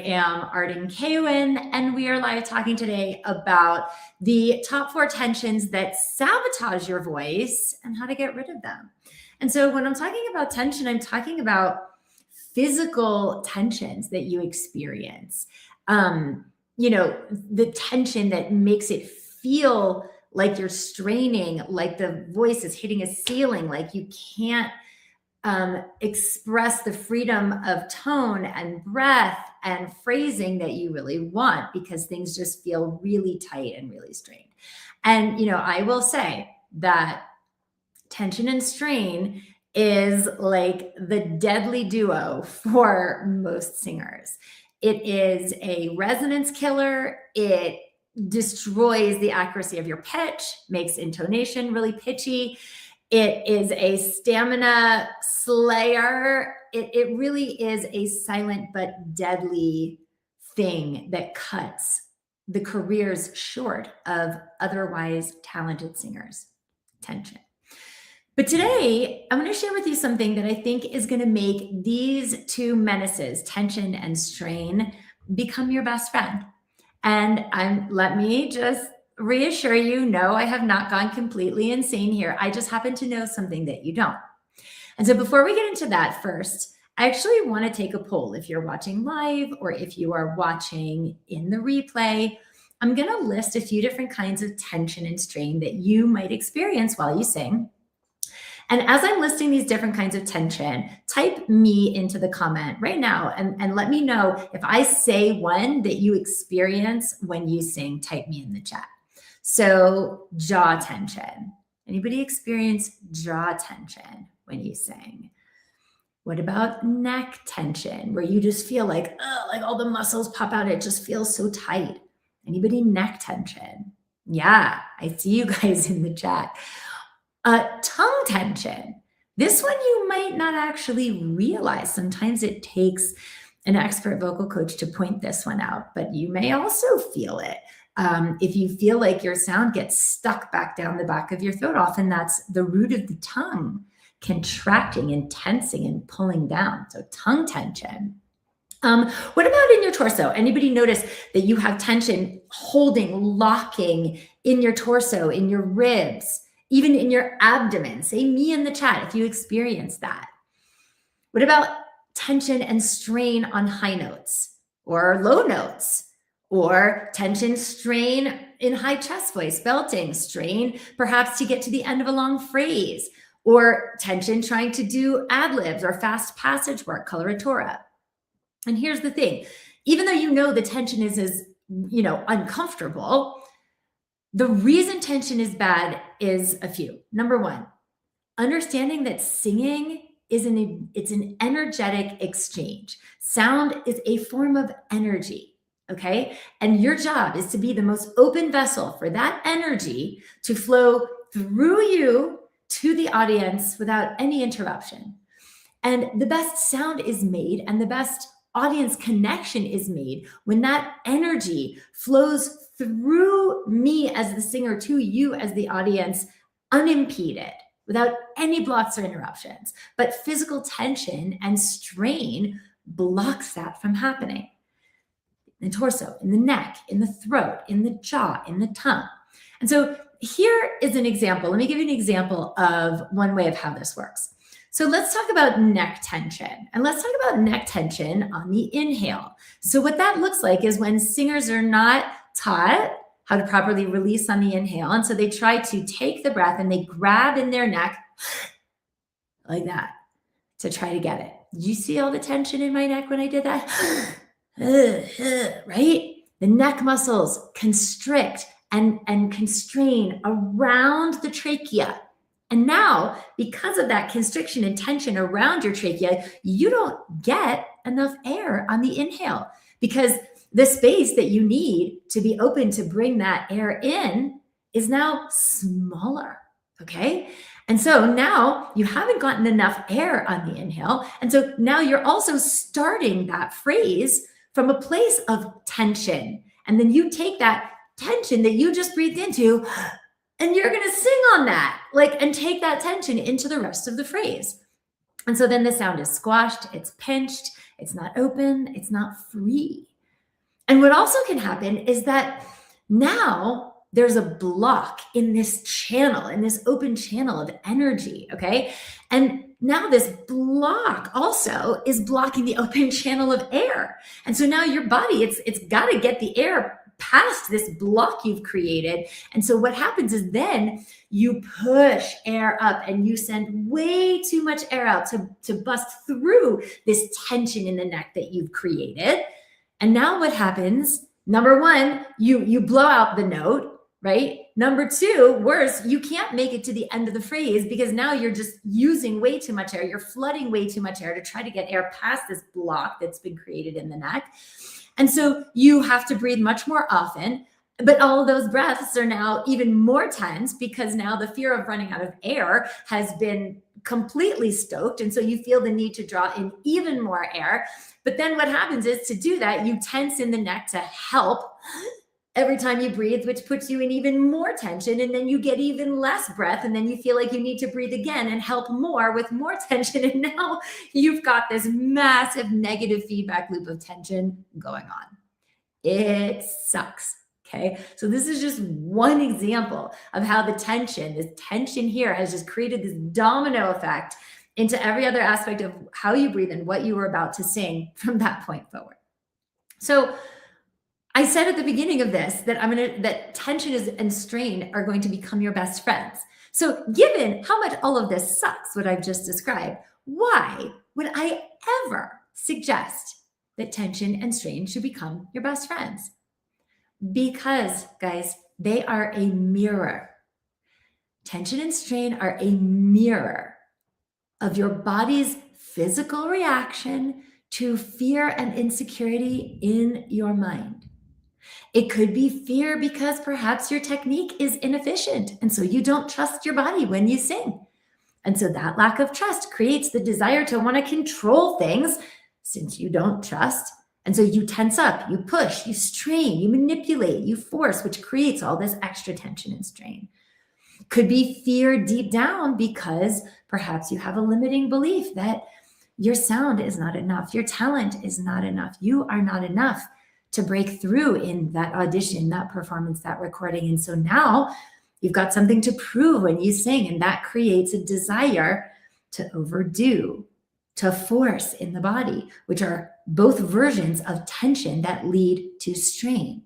Am Arden and we are live talking today about the top 4 tensions that sabotage your voice and how to get rid of them. And so when I'm talking about tension, I'm talking about physical tensions that you experience. The tension that makes it feel like you're straining, like the voice is hitting a ceiling, like you can't express the freedom of tone and breath and phrasing that you really want because things just feel really tight and really strained. And, I will say that tension and strain is like the deadly duo for most singers. It is a resonance killer. It destroys the accuracy of your pitch, makes intonation really pitchy. It is a stamina slayer. It really is a silent but deadly thing that cuts the careers short of otherwise talented singers. Tension. But today, I'm going to share with you something that I think is going to make these two menaces, tension and strain, become your best friend. And let me just reassure you, no, I have not gone completely insane here. I just happen to know something that you don't. And so before we get into that first, I actually want to take a poll. If you're watching live or if you are watching in the replay, I'm going to list a few different kinds of tension and strain that you might experience while you sing. And as I'm listing these different kinds of tension, type me into the comment right now and let me know if I say one that you experience when you sing, type me in the chat. So jaw tension. Anybody experience jaw tension when you sing? What about neck tension, where you just feel like all the muscles pop out? It just feels so tight. Anybody neck tension? Yeah, I see you guys in the chat. Tongue tension. This one you might not actually realize. Sometimes it takes an expert vocal coach to point this one out, but you may also feel it. If you feel like your sound gets stuck back down the back of your throat, often that's the root of the tongue contracting and tensing and pulling down. So tongue tension. What about in your torso? Anybody notice that you have tension holding, locking in your torso, in your ribs, even in your abdomen? Say me in the chat if you experience that. What about tension and strain on high notes or low notes? Or tension, strain in high chest voice, belting, strain perhaps to get to the end of a long phrase, or tension trying to do ad-libs or fast passage work, coloratura. And here's the thing, even though you know the tension is uncomfortable, the reason tension is bad is a few. Number one, understanding that singing it's an energetic exchange. Sound is a form of energy. Okay. And your job is to be the most open vessel for that energy to flow through you to the audience without any interruption. And the best sound is made and the best audience connection is made when that energy flows through me as the singer to you as the audience, unimpeded, without any blocks or interruptions. But physical tension and strain blocks that from happening. In the torso, in the neck, in the throat, in the jaw, in the tongue. And so here is an example. Let me give you an example of one way of how this works. So let's talk about neck tension. And let's talk about neck tension on the inhale. So what that looks like is when singers are not taught how to properly release on the inhale. And so they try to take the breath and they grab in their neck like that to try to get it. Did you see all the tension in my neck when I did that? Right? The neck muscles constrict and constrain around the trachea. And now, because of that constriction and tension around your trachea, you don't get enough air on the inhale because the space that you need to be open to bring that air in is now smaller. Okay. And so now you haven't gotten enough air on the inhale. And so now you're also starting that phrase from a place of tension. And then you take that tension that you just breathed into and you're going to sing on that, and take that tension into the rest of the phrase. And so then the sound is squashed, it's pinched, it's not open, it's not free. And what also can happen is that now there's a block in this channel, in this open channel of energy, okay? And now this block also is blocking the open channel of air. And so now your body, it's got to get the air past this block you've created. And so what happens is then you push air up and you send way too much air out to bust through this tension in the neck that you've created. And now what happens? Number one, you blow out the note, right? Number two, worse, you can't make it to the end of the phrase because now you're just using way too much air. You're flooding way too much air to try to get air past this block that's been created in the neck. And so you have to breathe much more often, but all of those breaths are now even more tense because now the fear of running out of air has been completely stoked. And so you feel the need to draw in even more air. But then what happens is to do that, you tense in the neck to help every time you breathe, which puts you in even more tension. And then you get even less breath. And then you feel like you need to breathe again and help more with more tension. And now you've got this massive negative feedback loop of tension going on. It sucks. Okay. So this is just one example of how this tension here has just created this domino effect into every other aspect of how you breathe and what you were about to sing from that point forward. So I said at the beginning of this that tension and strain are going to become your best friends. So given how much all of this sucks, what I've just described, why would I ever suggest that tension and strain should become your best friends? Because, guys, they are a mirror. Tension and strain are a mirror of your body's physical reaction to fear and insecurity in your mind. It could be fear because perhaps your technique is inefficient, and so you don't trust your body when you sing. And so that lack of trust creates the desire to want to control things since you don't trust. And so you tense up, you push, you strain, you manipulate, you force, which creates all this extra tension and strain. Could be fear deep down because perhaps you have a limiting belief that your sound is not enough, your talent is not enough, you are not enough to break through in that audition, that performance, that recording. And so now you've got something to prove when you sing, and that creates a desire to overdo, to force in the body, which are both versions of tension that lead to strain.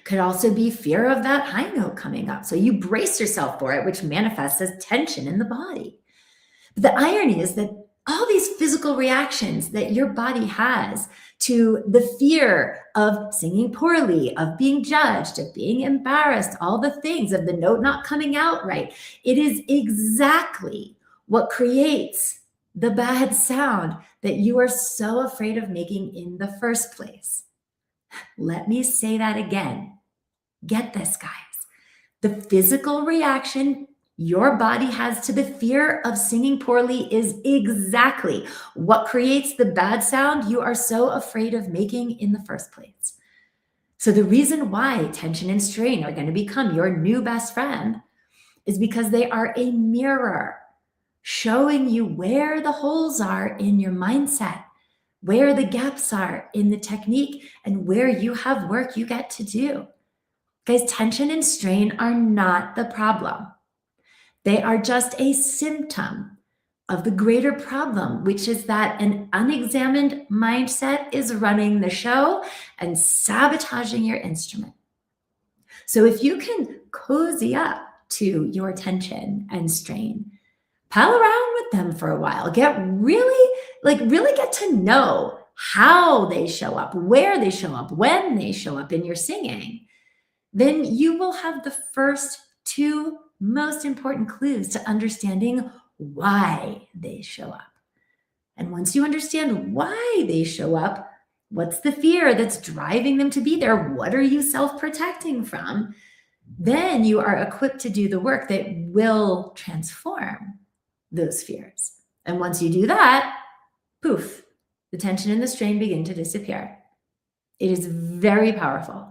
Could also be fear of that high note coming up. So you brace yourself for it, which manifests as tension in the body. But the irony is that all these physical reactions that your body has to the fear of singing poorly, of being judged, of being embarrassed, all the things of the note not coming out right, it is exactly what creates the bad sound that you are so afraid of making in the first place. Let me say that again. Get this, guys. The physical reaction your body has to the fear of singing poorly is exactly what creates the bad sound you are so afraid of making in the first place. So the reason why tension and strain are going to become your new best friend is because they are a mirror showing you where the holes are in your mindset, where the gaps are in the technique, and where you have work you get to do. Guys, tension and strain are not the problem. They are just a symptom of the greater problem, which is that an unexamined mindset is running the show and sabotaging your instrument. So if you can cozy up to your tension and strain, pal around with them for a while, really get to know how they show up, where they show up, when they show up in your singing, then you will have the first two most important clues to understanding why they show up. And once you understand why they show up, what's the fear that's driving them to be there? What are you self-protecting from? Then you are equipped to do the work that will transform those fears. And once you do that, poof, the tension and the strain begin to disappear. It is very powerful.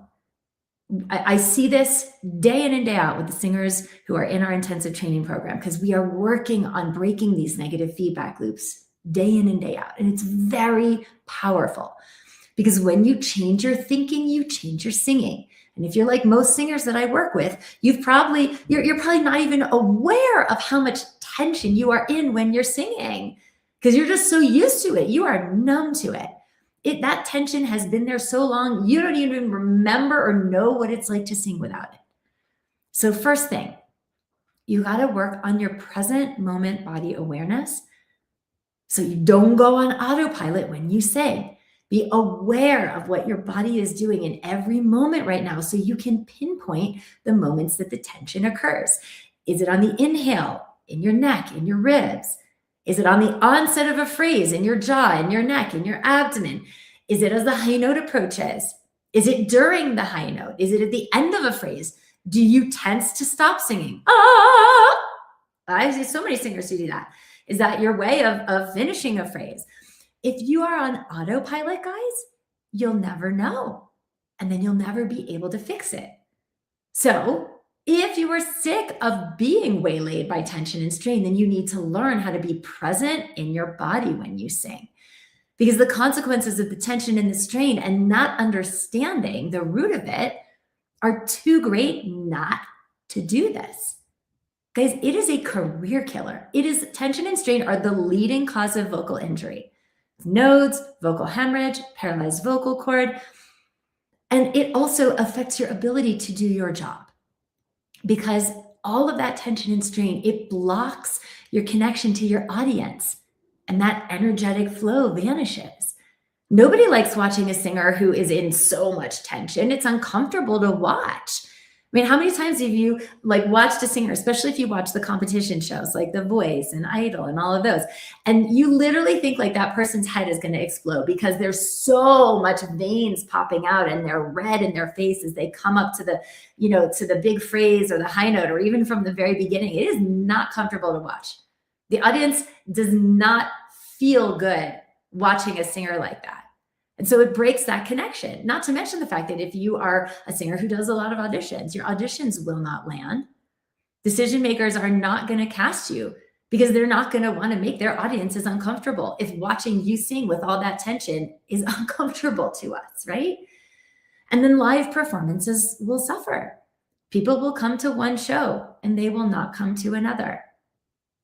I see this day in and day out with the singers who are in our intensive training program, because we are working on breaking these negative feedback loops day in and day out. And it's very powerful. Because when you change your thinking, you change your singing. And if you're like most singers that I work with, you're probably not even aware of how much tension you are in when you're singing, because you're just so used to it. You are numb to it. That tension has been there so long, you don't even remember or know what it's like to sing without it. So first thing, you got to work on your present moment body awareness so you don't go on autopilot when you sing. Be aware of what your body is doing in every moment right now so you can pinpoint the moments that the tension occurs. Is it on the inhale, in your neck, in your ribs? Is it on the onset of a phrase, in your jaw, in your neck, in your abdomen? Is it as the high note approaches? Is it during the high note? Is it at the end of a phrase? Do you tense to stop singing? Ah! I see so many singers who do that. Is that your way of finishing a phrase? If you are on autopilot, guys, you'll never know. And then you'll never be able to fix it. So if you are sick of being waylaid by tension and strain, then you need to learn how to be present in your body when you sing. Because the consequences of the tension and the strain and not understanding the root of it are too great not to do this. Guys, it is a career killer. Tension and strain are the leading cause of vocal injury. Nodes, vocal hemorrhage, paralyzed vocal cord. And it also affects your ability to do your job, because all of that tension and strain, it blocks your connection to your audience, and that energetic flow vanishes. Nobody likes watching a singer who is in so much tension. It's uncomfortable to watch. I mean, how many times have you watched a singer, especially if you watch the competition shows like The Voice and Idol and all of those, and you literally think that person's head is going to explode because there's so much veins popping out and they're red in their face as they come up to the big phrase or the high note, or even from the very beginning. It is not comfortable to watch. The audience does not feel good watching a singer like that. And so it breaks that connection, not to mention the fact that if you are a singer who does a lot of auditions, your auditions will not land. Decision makers are not going to cast you because they're not going to want to make their audiences uncomfortable if watching you sing with all that tension is uncomfortable to us, right? And then live performances will suffer. People will come to one show and they will not come to another.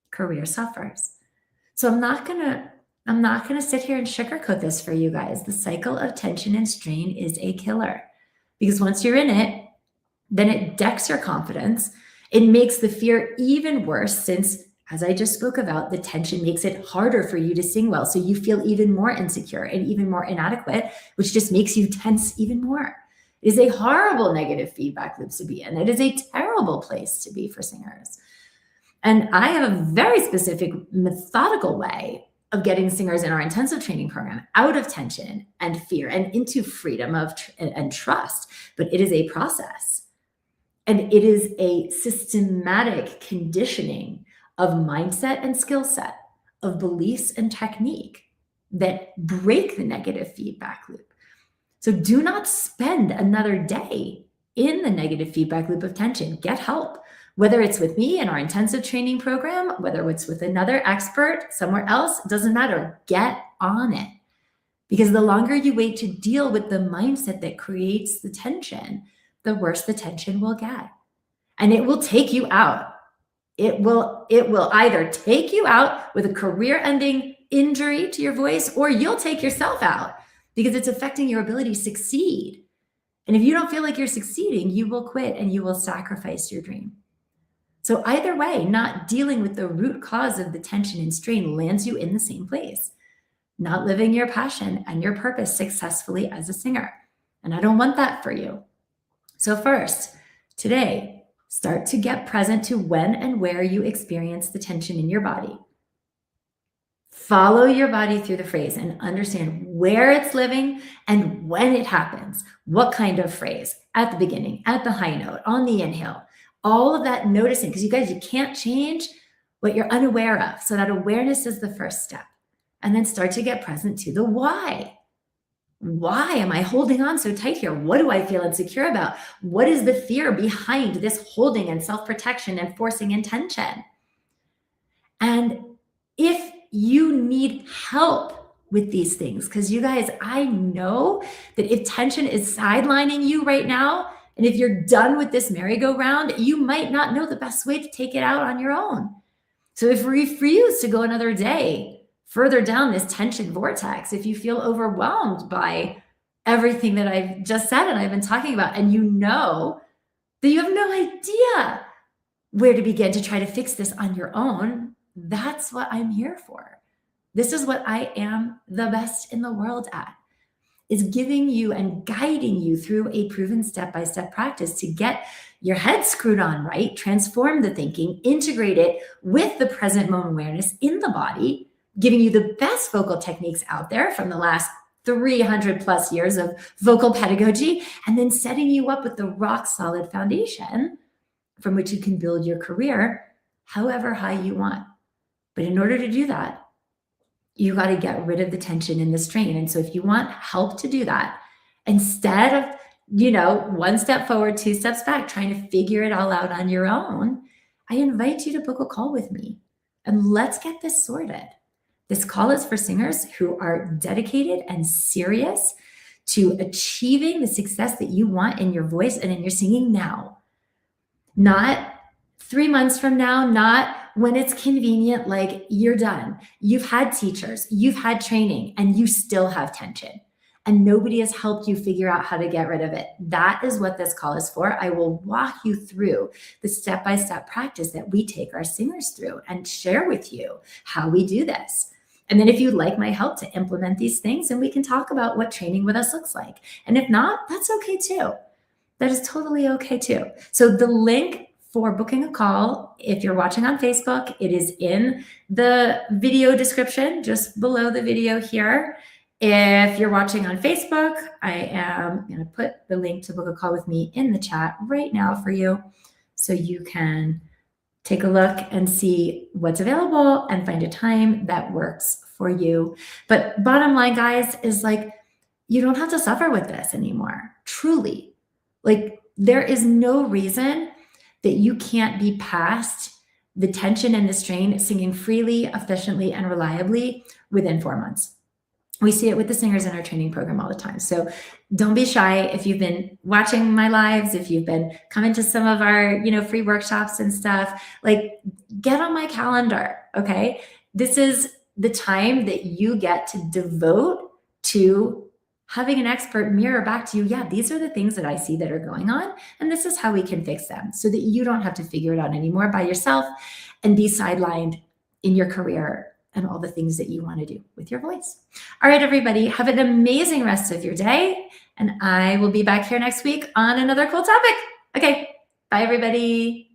Career suffers. So I'm not going to sit here and sugarcoat this for you guys. The cycle of tension and strain is a killer, because once you're in it, then it decks your confidence. It makes the fear even worse, since, as I just spoke about, the tension makes it harder for you to sing well. So you feel even more insecure and even more inadequate, which just makes you tense even more. It is a horrible negative feedback loop to be in. It is a terrible place to be for singers. And I have a very specific methodical way of getting singers in our intensive training program out of tension and fear and into freedom and trust. But it is a process, and it is a systematic conditioning of mindset and skill set, of beliefs and technique that break the negative feedback loop. So do not spend another day in the negative feedback loop of tension. Get help. Whether it's with me in our intensive training program, whether it's with another expert somewhere else, doesn't matter. Get on it. Because the longer you wait to deal with the mindset that creates the tension, the worse the tension will get. And it will take you out. It will either take you out with a career-ending injury to your voice, or you'll take yourself out because it's affecting your ability to succeed. And if you don't feel like you're succeeding, you will quit and you will sacrifice your dream. So either way, not dealing with the root cause of the tension and strain lands you in the same place, not living your passion and your purpose successfully as a singer. And I don't want that for you. So first, today, start to get present to when and where you experience the tension in your body. Follow your body through the phrase and understand where it's living and when it happens. What kind of phrase? At the beginning, at the high note, on the inhale. All of that noticing, because you guys, you can't change what you're unaware of. So that awareness is the first step. And then start to get present to the why. Why am I holding on so tight here? What do I feel insecure about? What is the fear behind this holding and self-protection and forcing intention? And if you need help with these things. Because you guys, I know that if tension is sidelining you right now, and if you're done with this merry-go-round, you might not know the best way to take it out on your own. So if you refuse to go another day further down this tension vortex, if you feel overwhelmed by everything that I've just said and I've been talking about, and you know that you have no idea where to begin to try to fix this on your own, that's what I'm here for. This is what I am the best in the world at, is giving you and guiding you through a proven step-by-step practice to get your head screwed on right, transform the thinking, integrate it with the present moment awareness in the body, giving you the best vocal techniques out there from the last 300 plus years of vocal pedagogy, and then setting you up with the rock solid foundation from which you can build your career however high you want. But in order to do that, you got to get rid of the tension and the strain. And so if you want help to do that, instead of, one step forward, two steps back, trying to figure it all out on your own, I invite you to book a call with me and let's get this sorted. This call is for singers who are dedicated and serious to achieving the success that you want in your voice and in your singing now. Not 3 months from now, not when it's convenient, like you're done. You've had teachers, you've had training, and you still have tension. And nobody has helped you figure out how to get rid of it. That is what this call is for. I will walk you through the step-by-step practice that we take our singers through and share with you how we do this. And then if you'd like my help to implement these things, then we can talk about what training with us looks like. And if not, that's okay too. That is totally okay too. So the link for booking a call, if you're watching on Facebook, it is in the video description, just below the video here. If you're watching on Facebook, I am going to put the link to book a call with me in the chat right now for you, so you can take a look and see what's available and find a time that works for you. But bottom line, guys, is like, you don't have to suffer with this anymore. Truly. Like, there is no reason that you can't be past the tension and the strain singing freely, efficiently, and reliably within 4 months. We see it with the singers in our training program all the time. So don't be shy. If you've been watching my lives, if you've been coming to some of our, free workshops and stuff, like, get on my calendar, okay? This is the time that you get to devote to having an expert mirror back to you. Yeah, these are the things that I see that are going on, and this is how we can fix them, so that you don't have to figure it out anymore by yourself and be sidelined in your career and all the things that you want to do with your voice. All right, everybody, have an amazing rest of your day, and I will be back here next week on another cool topic. Okay, bye, everybody.